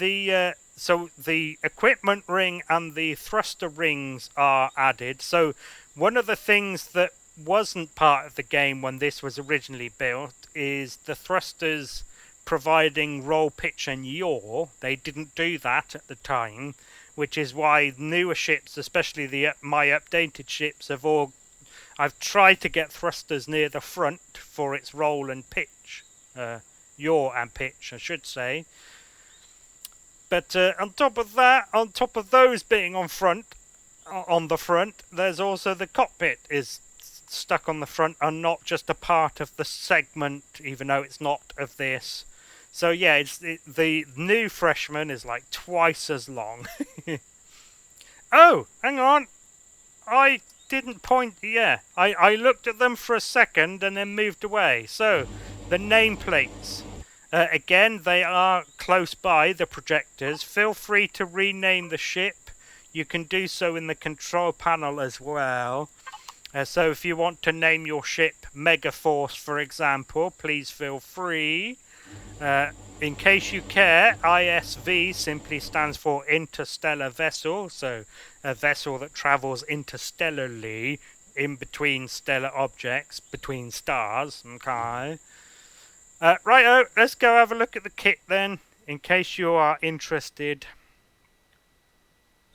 Speaker 1: so the equipment ring and the thruster rings are added. So one of the things that wasn't part of the game when this was originally built is the thrusters providing roll, pitch and yaw. They didn't do that at the time, which is why newer ships, especially my updated ships, I've tried to get thrusters near the front for its roll and pitch. Yaw and pitch, I should say. But on top of that, on top of those being on the front, there's also the cockpit is stuck on the front and not just a part of the segment, even though it's not of this. So yeah, the new freshman is like twice as long. Oh, hang on. I didn't point. Yeah, I looked at them for a second and then moved away. So the nameplates. Again, they are close by, the projectors. Feel free to rename the ship. You can do so in the control panel as well. So if you want to name your ship Megaforce, for example, please feel free. In case you care, ISV simply stands for Interstellar Vessel. So a vessel that travels interstellarly in between stellar objects, between stars. Okay. Righto, let's go have a look at the kit then, in case you are interested.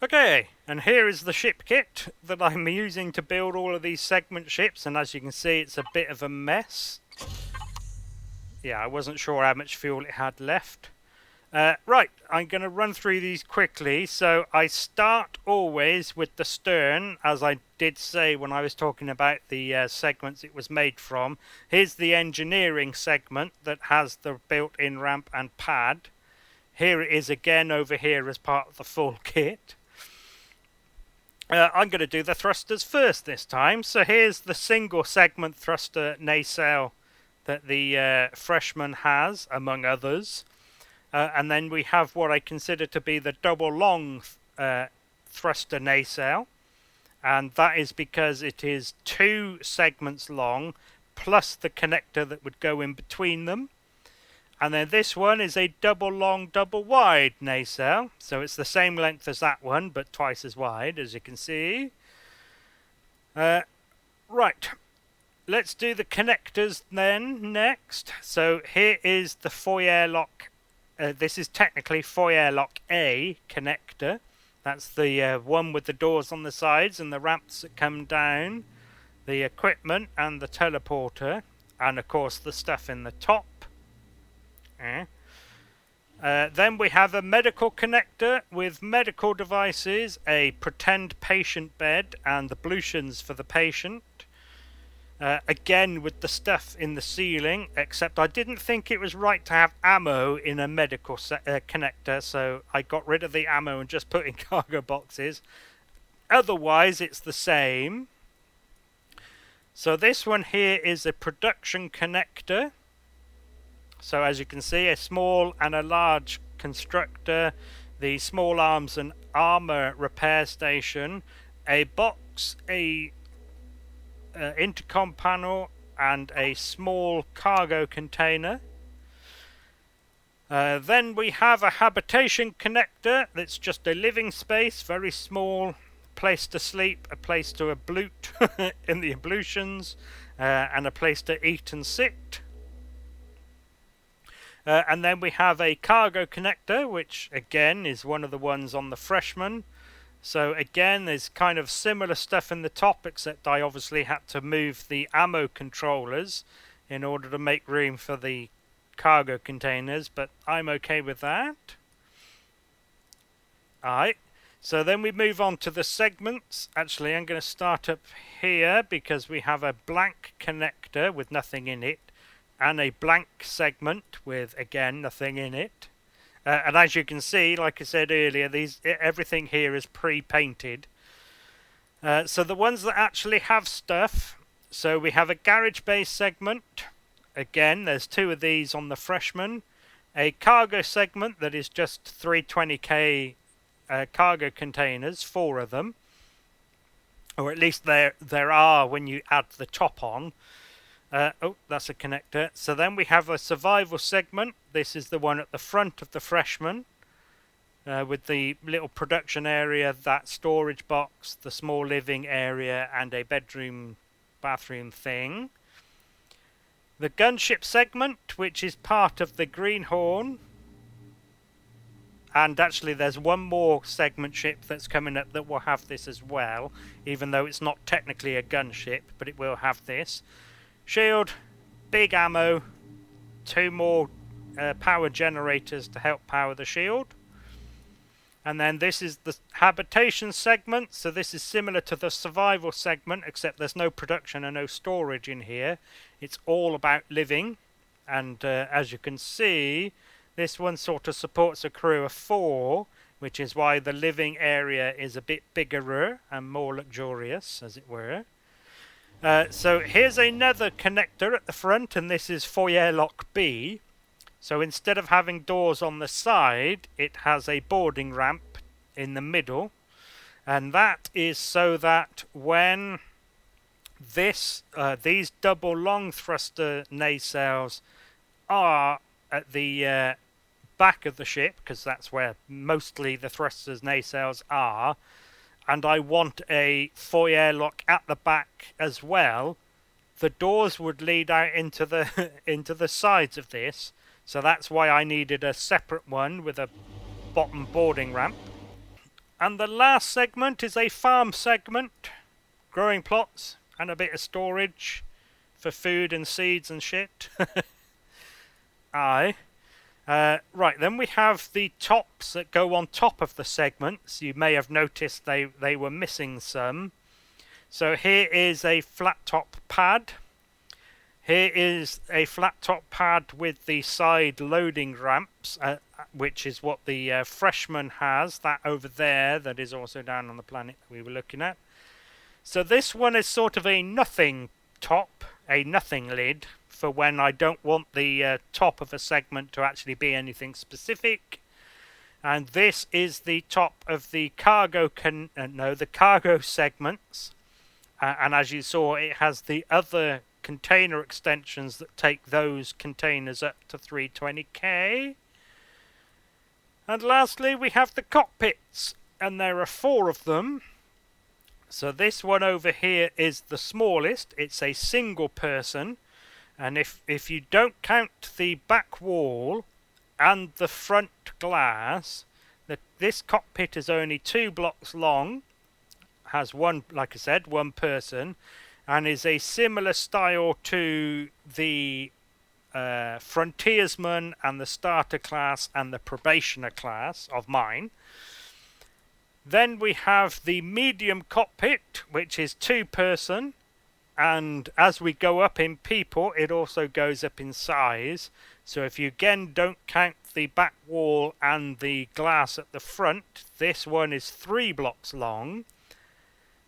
Speaker 1: Okay, and here is the ship kit that I'm using to build all of these segment ships, and as you can see, it's a bit of a mess. Yeah, I wasn't sure how much fuel it had left. Right, I'm going to run through these quickly. So I start always with the stern, as I did say when I was talking about the segments it was made from. Here's the engineering segment that has the built-in ramp and pad. Here it is again over here as part of the full kit. I'm going to do the thrusters first this time. So here's the single segment thruster nacelle that the freshman has, among others. And then we have what I consider to be the double long thruster nacelle. And that is because it is 2 segments long, plus the connector that would go in between them. And then this one is a double long, double wide nacelle. So it's the same length as that one, but twice as wide, as you can see. Right. Let's do the connectors then next. So here is the foyer lock. This is technically foyer lock A connector. That's the one with the doors on the sides and the ramps that come down. The equipment and the teleporter. And of course the stuff in the top. Then we have a medical connector with medical devices, a pretend patient bed and ablutions for the patient. Again with the stuff in the ceiling, except I didn't think it was right to have ammo in a medical connector, so I got rid of the ammo and just put in cargo boxes. Otherwise it's the same. So this one here is a production connector. So as you can see, a small and a large constructor, the small arms and armor repair station, a box, a intercom panel, and a small cargo container. Then we have a habitation connector that's just a living space, very small, place to sleep, a place to ablute in the ablutions, and a place to eat and sit. And then we have a cargo connector, which again is one of the ones on the freshman. So again, there's kind of similar stuff in the top, except I obviously had to move the ammo controllers in order to make room for the cargo containers, but I'm okay with that. Alright, so then we move on to the segments. Actually, I'm going to start up here because we have a blank connector with nothing in it, and a blank segment with, again, nothing in it. And as you can see, like I said earlier, everything here is pre-painted. So the ones that actually have stuff, so we have a garage bay segment. Again, there's 2 of these on the freshman. A cargo segment that is just 320k cargo containers, 4 of them. Or at least there are when you add the top on. Oh, that's a connector. So then we have a survival segment. This is the one at the front of the freshman, with the little production area, that storage box, the small living area, and a bedroom, bathroom thing. The gunship segment, which is part of the Greenhorn. And actually there's one more segment ship that's coming up that will have this as well, even though it's not technically a gunship, but it will have this. Shield, big ammo, 2 more power generators to help power the shield. And then this is the habitation segment, so this is similar to the survival segment, except there's no production and no storage in here. It's all about living, and as you can see, this one sort of supports a crew of 4, which is why the living area is a bit bigger and more luxurious, as it were. So here's another connector at the front, and this is foyer lock B. So instead of having doors on the side, it has a boarding ramp in the middle, and that is so that when these double long thruster nacelles are at the back of the ship, because that's where mostly the thrusters nacelles are, and I want a foyer lock at the back as well, the doors would lead out into the into the sides of this. So that's why I needed a separate one with a bottom boarding ramp. And the last segment is a farm segment, growing plots and a bit of storage for food and seeds and shit. Aye. Right, then we have the tops that go on top of the segments. You may have noticed they were missing some. So here is a flat top pad. Here is a flat top pad with the side loading ramps, which is what the Freshman has. That over there, that is also down on the planet that we were looking at. So this one is sort of a nothing top, a nothing lid, for when I don't want the top of a segment to actually be anything specific. And this is the top of the cargo the cargo segments. And as you saw, it has the other container extensions that take those containers up to 320k. And lastly, we have the cockpits, and there are 4 of them. So this one over here is the smallest. It's a single person, and if you don't count the back wall and the front glass, this cockpit is only 2 blocks long, has one, like I said, one person, and is a similar style to the Frontiersman and the Starter class and the Probationer class of mine. Then we have the medium cockpit, which is 2 person, and as we go up in people, it also goes up in size. So if you again don't count the back wall and the glass at the front, this one is 3 blocks long,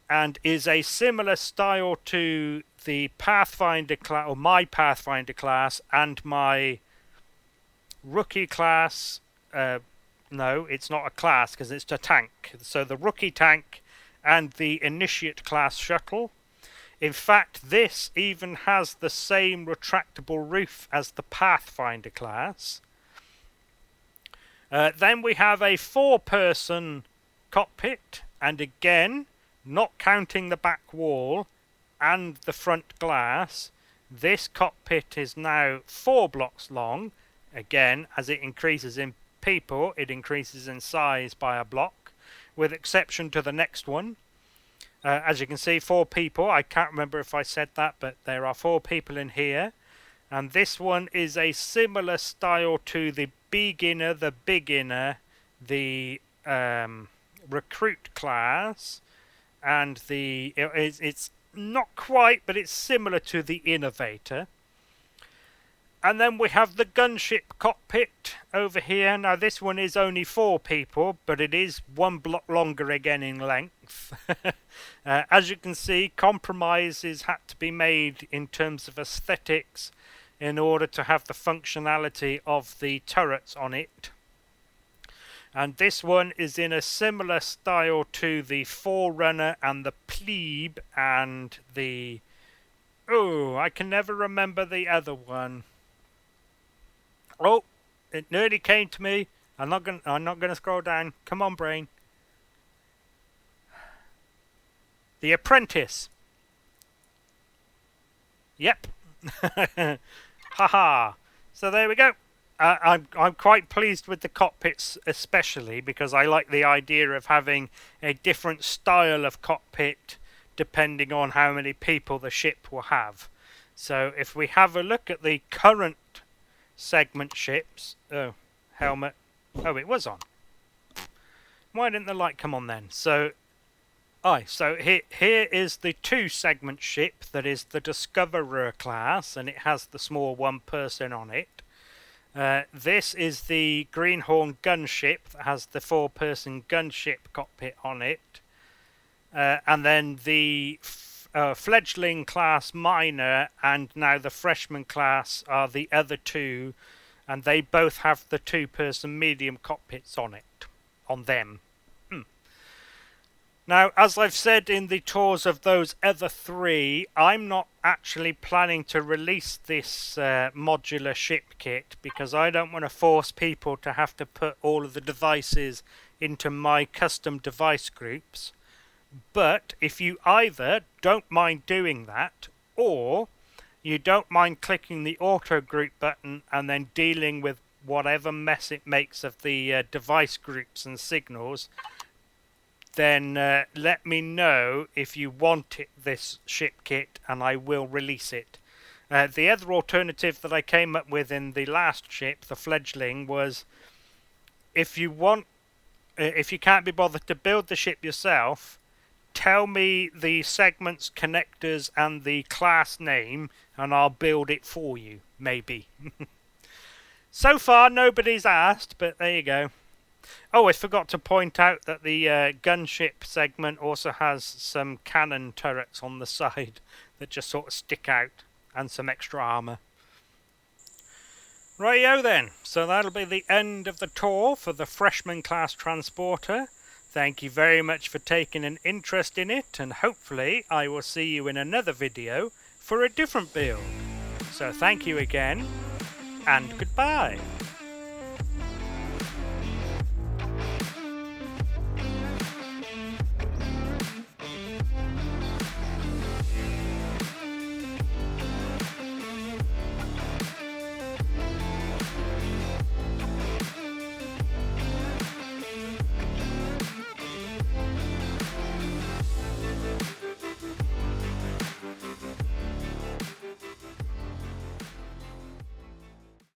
Speaker 1: and is a similar style to the Pathfinder class, or my Pathfinder class, and my rookie class. No, it's not a class because it's a tank. So the rookie tank and the initiate class shuttle. In fact, this even has the same retractable roof as the Pathfinder class. Then we have a 4-person cockpit, and again, not counting the back wall and the front glass, this cockpit is now 4 blocks long. Again, as it increases in people, it increases in size by a block, with exception to the next one. As you can see, 4 people. I can't remember if I said that, but there are 4 people in here. And this one is a similar style to the beginner, the the recruit class, and it's not quite, but it's similar to the innovator. And then we have the gunship cockpit over here. Now this one is only 4 people, but it is 1 block longer again in length. As you can see, compromises had to be made in terms of aesthetics in order to have the functionality of the turrets on it. And this one is in a similar style to the Forerunner and the Plebe and the... Oh, I can never remember the other one. Oh, it nearly came to me. I'm not gonna scroll down. Come on, brain. The Apprentice. Yep. Haha. So there we go. I'm quite pleased with the cockpits, especially because I like the idea of having a different style of cockpit depending on how many people the ship will have. So if we have a look at the current segment ships... Oh, helmet. Oh, it was on. Why didn't the light come on then? So here is the 2-segment ship that is the Discoverer class, and it has the small 1 person on it. This is the Greenhorn gunship that has the 4-person gunship cockpit on it. And then the fledgling class miner and now the freshman class are the other 2, and they both have the 2-person medium cockpits on them. Now, as I've said in the tours of those other 3, I'm not actually planning to release this modular ship kit because I don't want to force people to have to put all of the devices into my custom device groups. But if you either don't mind doing that, or you don't mind clicking the auto group button and then dealing with whatever mess it makes of the device groups and signals, then let me know if you want this ship kit and I will release it. The other alternative that I came up with in the last ship, the fledgling, was if you can't be bothered to build the ship yourself, tell me the segments, connectors, and the class name, and I'll build it for you, maybe. So far, nobody's asked, but there you go. Oh, I forgot to point out that the gunship segment also has some cannon turrets on the side that just sort of stick out, and some extra armour. Rightio then, so that'll be the end of the tour for the freshman class transporter. Thank you very much for taking an interest in it, and hopefully I will see you in another video for a different build. So thank you again, and goodbye.